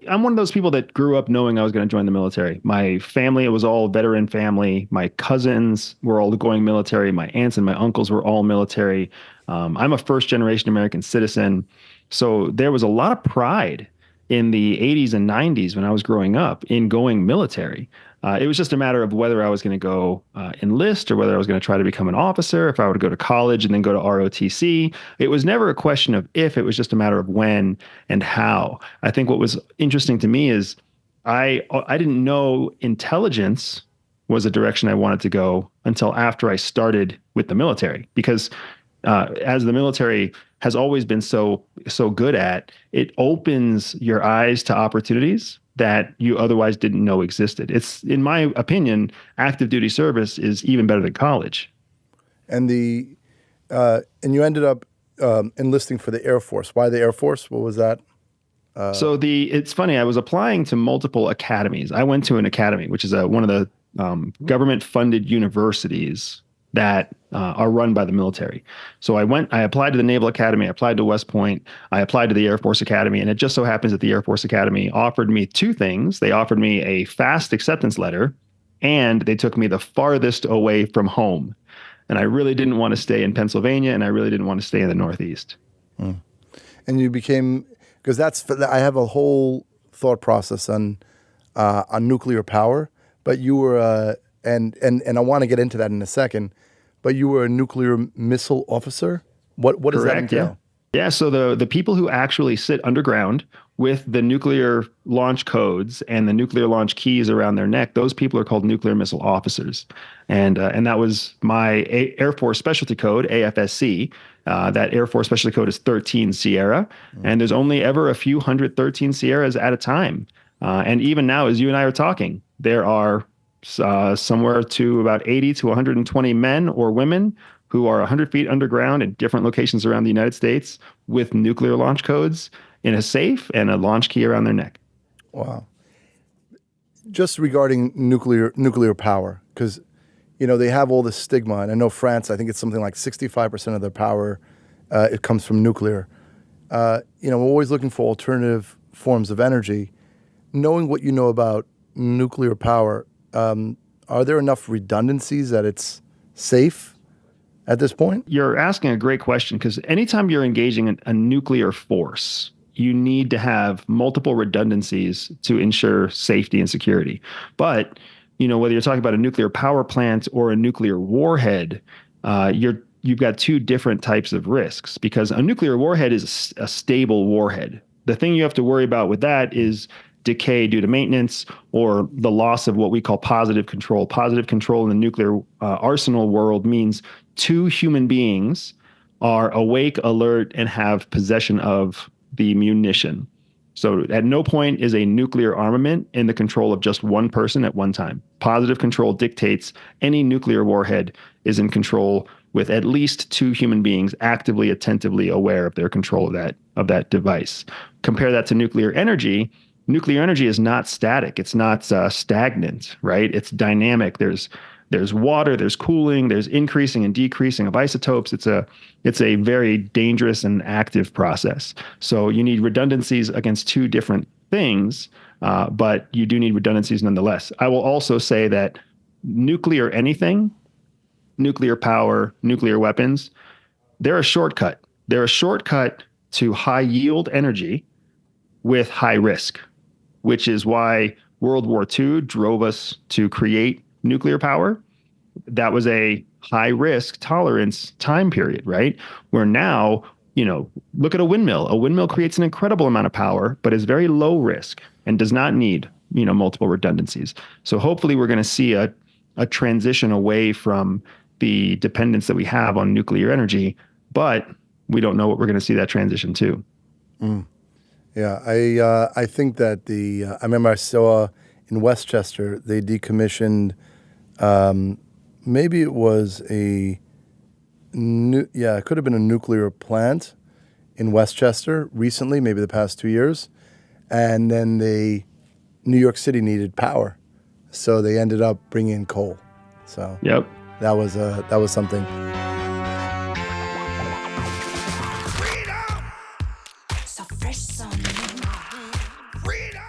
I'm one of those people that grew up knowing I was going to join the military. My family, it was all veteran family. My cousins were all going military. My aunts and my uncles were all military. I'm a first generation American citizen. So there was a lot of pride in the 80s and 90s when I was growing up in going military. It was just a matter of whether I was going to go enlist or whether I was going to try to become an officer, if I would go to college and then go to ROTC. It was never a question of if, it was just a matter of when and how. I think what was interesting to me is I didn't know intelligence was a direction I wanted to go until after I started with the military, because as the military has always been so good at, it opens your eyes to opportunities that you otherwise didn't know existed. It's, in my opinion, active duty service is even better than college. And and you ended up enlisting for the Air Force. Why the Air Force? What was that? It's funny. I was applying to multiple academies. I went to an academy, which is one of the government-funded universities that are run by the military. So I applied to the Naval Academy, I applied to West Point, I applied to the Air Force Academy, and it just so happens that the Air Force Academy offered me two things. They offered me a fast acceptance letter, and they took me the farthest away from home. And I really didn't want to stay in Pennsylvania, and I really didn't want to stay in the Northeast. Mm. And you became, because I have a whole thought process on nuclear power, but you were, and I want to get into that in a second, but you were a nuclear missile officer? What does that entail? Yeah, so the people who actually sit underground with the nuclear launch codes and the nuclear launch keys around their neck, those people are called nuclear missile officers. And that was my Air Force specialty code, AFSC. That Air Force specialty code is 13 Sierra. And there's only ever a few hundred 13 Sierras at a time. And even now, as you and I are talking, there are somewhere to about 80 to 120 men or women who are 100 feet underground in different locations around the United States with nuclear launch codes in a safe and a launch key around their neck. Wow. Just regarding nuclear power, because they have all this stigma, and I know France, I think it's something like 65% of their power it comes from nuclear. We're always looking for alternative forms of energy. Knowing what you know about nuclear power, are there enough redundancies that it's safe at this point? You're asking a great question, because anytime you're engaging in a nuclear force, you need to have multiple redundancies to ensure safety and security. But, whether you're talking about a nuclear power plant or a nuclear warhead, you've got two different types of risks, because a nuclear warhead is a stable warhead. The thing you have to worry about with that is decay due to maintenance or the loss of what we call positive control. Positive control in the nuclear arsenal world means two human beings are awake, alert, and have possession of the munition. So at no point is a nuclear armament in the control of just one person at one time. Positive control dictates any nuclear warhead is in control with at least two human beings actively, attentively aware of their control of that device. Compare that to nuclear energy. Nuclear energy is not static. It's not stagnant, right? It's dynamic. There's water, there's cooling, there's increasing and decreasing of isotopes. It's a very dangerous and active process. So you need redundancies against two different things, but you do need redundancies nonetheless. I will also say that nuclear anything, nuclear power, nuclear weapons, they're a shortcut. They're a shortcut to high yield energy with high risk, which is why World War II drove us to create nuclear power. That was a high risk tolerance time period, right? Where now, look at a windmill. A windmill creates an incredible amount of power, but is very low risk and does not need, multiple redundancies. So hopefully we're going to see a transition away from the dependence that we have on nuclear energy, but we don't know what we're going to see that transition to. Mm. Yeah, I think that I remember I saw in Westchester, they decommissioned, maybe it was it could have been a nuclear plant in Westchester recently, maybe the past 2 years. And then New York City needed power. So they ended up bringing in coal. So yep. That was something.